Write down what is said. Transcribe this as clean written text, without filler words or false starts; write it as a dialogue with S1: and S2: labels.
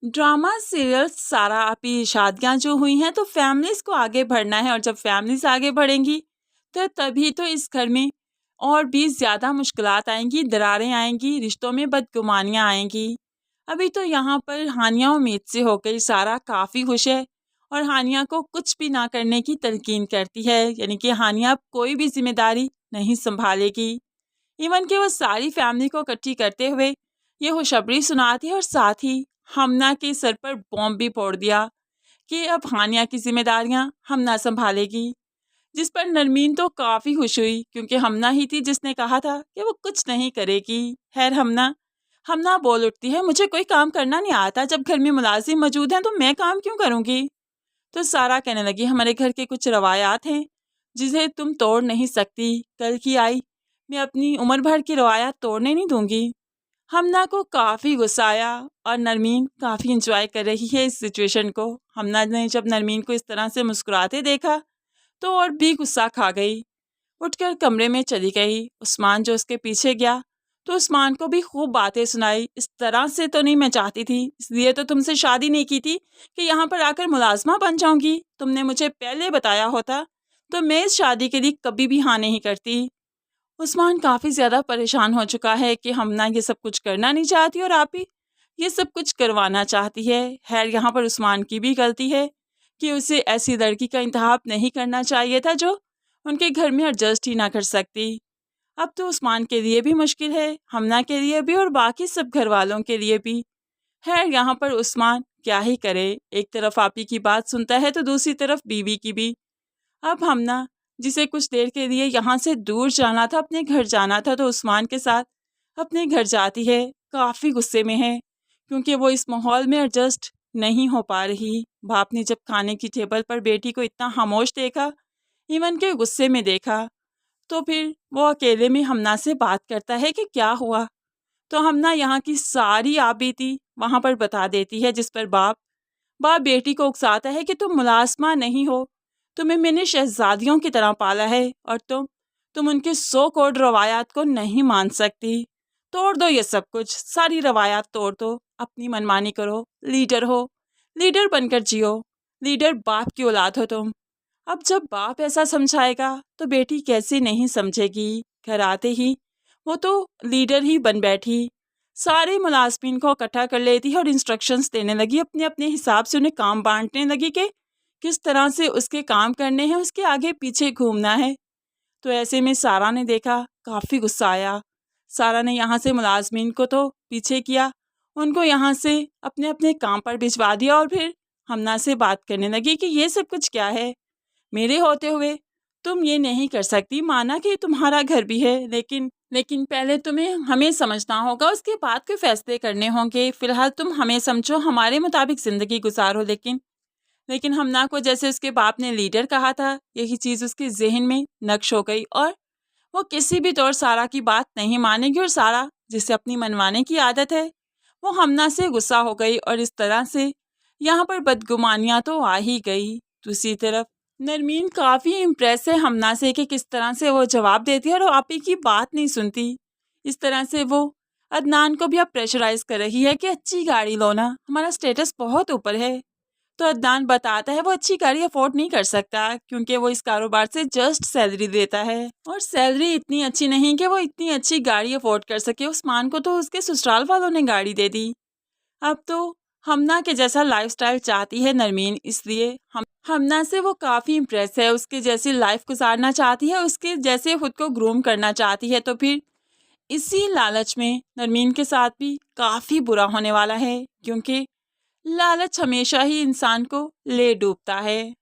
S1: Drama serials सारा आपी शादियाँ जो हुई हैं तो फैमिलीज़ को आगे बढ़ना है, और जब फैमिलीज़ आगे बढ़ेंगी तो तभी तो इस घर में और भी ज़्यादा मुश्किलात आएँगी, दरारें आएँगी, रिश्तों में बदगुमानियाँ आएँगी। अभी तो यहाँ पर हानिया उम्मीद से हो गई, सारा काफ़ी खुश है और हानिया को कुछ भी ना करने की तलकीन करती है, यानी कि हानिया अब कोई भी ज़िम्मेदारी नहीं सँभालेगी। इवन कि वो सारी फैमिली को इकट्ठी करते हुए ये खुशखबरी सुनाती है और साथ ही हमना के सर पर बॉम्ब भी फोड़ दिया कि अब हानिया की जिम्मेदारियां हमना संभालेगी। जिस पर नरमीन तो काफ़ी खुश हुई क्योंकि हमना ही थी जिसने कहा था कि वो कुछ नहीं करेगी। खैर हमना हमना बोल उठती है, मुझे कोई काम करना नहीं आता, जब घर में मुलाजिम मौजूद हैं तो मैं काम क्यों करूँगी। तो सारा कहने लगी, हमारे घर के कुछ रवायात हैं जिसे तुम तोड़ नहीं सकती, कल की आई मैं अपनी उम्र भर की रवायात तोड़ने नहीं दूंगी। हमना को काफ़ी गुस्सा आया और नरमीन काफ़ी इंजॉय कर रही है इस सिचुएशन को। हमना ने जब नरमीन को इस तरह से मुस्कुराते देखा तो और भी गुस्सा खा गई, उठकर कमरे में चली गई। उस्मान जो उसके पीछे गया तो उस्मान को भी खूब बातें सुनाई, इस तरह से तो नहीं मैं चाहती थी, इसलिए तो तुमसे शादी नहीं की थी कि यहाँ पर आकर मुलाजमा बन जाऊंगी। तुमने मुझे पहले बताया होता तो मैं इस शादी के लिए कभी भी हाँ नहीं करती। उस्मान काफ़ी ज़्यादा परेशान हो चुका है कि हमना ये सब कुछ करना नहीं चाहती और आप ही ये सब कुछ करवाना चाहती है। खैर यहाँ पर उस्मान की भी गलती है कि उसे ऐसी लड़की का इंतखाब नहीं करना चाहिए था जो उनके घर में एडजस्ट ही ना कर सकती। अब तो उस्मान के लिए भी मुश्किल है, हमना के लिए भी और बाकी सब घर वालों के लिए भी। खैर यहाँ पर उस्मान क्या ही करे, एक तरफ आपी की बात सुनता है तो दूसरी तरफ बीवी की भी। अब हमना जिसे कुछ देर के लिए यहाँ से दूर जाना था, अपने घर जाना था, तो उस्मान के साथ अपने घर जाती है। काफ़ी गुस्से में है क्योंकि वो इस माहौल में एडजस्ट नहीं हो पा रही। बाप ने जब खाने की टेबल पर बेटी को इतना खामोश देखा, इवन के गुस्से में देखा, तो फिर वो अकेले में हमना से बात करता है कि क्या हुआ। तो हमना यहाँ की सारी आपबीती वहाँ पर बता देती है, जिस पर बाप बाप बेटी को उकसाता है कि तुम मुलाजमा नहीं हो, तुम्हें मैंने शहजादियों की तरह पाला है और तुम उनके 100 कोड रवायात को नहीं मान सकती। तोड़ दो ये सब कुछ, सारी रवायात तोड़ दो, अपनी मनमानी करो, लीडर हो, लीडर बनकर जियो, लीडर बाप की औलाद हो तुम। अब जब बाप ऐसा समझाएगा तो बेटी कैसे नहीं समझेगी। घर आते ही वो तो लीडर ही बन बैठी, सारे मुलाजमीन को इकट्ठा कर लेती है और इंस्ट्रक्शंस देने लगी, अपने अपने हिसाब से उन्हें काम बांटने लगी कि किस तरह से उसके काम करने हैं, उसके आगे पीछे घूमना है। तो ऐसे में सारा ने देखा, काफ़ी गुस्सा आया। सारा ने यहाँ से मुलाजमीन को तो पीछे किया, उनको यहाँ से अपने अपने काम पर भिजवा दिया और फिर हमना से बात करने लगी कि ये सब कुछ क्या है, मेरे होते हुए तुम ये नहीं कर सकती। माना कि तुम्हारा घर भी है, लेकिन लेकिन पहले तुम्हें हमें समझना होगा, उसके बाद कोई फैसले करने होंगे। फिलहाल तुम हमें समझो, हमारे मुताबिक ज़िंदगी गुजारो। लेकिन हमना को जैसे उसके बाप ने लीडर कहा था, यही चीज़ उसके जहन में नक्श हो गई और वो किसी भी तौर सारा की बात नहीं मानेगी। और सारा जिसे अपनी मनवाने की आदत है, वो हमना से गुस्सा हो गई और इस तरह से यहाँ पर बदगुमानियाँ तो आ ही गई। दूसरी तरफ नरमीन काफ़ी इम्प्रेस है हमना से कि किस तरह से वो जवाब देती है और आपी की बात नहीं सुनती। इस तरह से वो अदनान को भी अब प्रेशराइज कर रही है कि अच्छी गाड़ी लो ना, हमारा स्टेटस बहुत ऊपर है। तो अदनान बताता है वो अच्छी गाड़ी अफोर्ड नहीं कर सकता क्योंकि वो इस कारोबार से जस्ट सैलरी देता है और सैलरी इतनी अच्छी नहीं कि वो इतनी अच्छी गाड़ी अफोर्ड कर सके। उस्मान को तो उसके ससुराल वालों ने गाड़ी दे दी। अब तो हमना के जैसा लाइफस्टाइल चाहती है नरमीन, इसलिए हमना से वो काफ़ी इम्प्रेस है, उसके जैसी लाइफ गुजारना चाहती है, उसके जैसे खुद को ग्रूम करना चाहती है। तो फिर इसी लालच में नरमीन के साथ भी काफ़ी बुरा होने वाला है क्योंकि लालच हमेशा ही इंसान को ले डूबता है।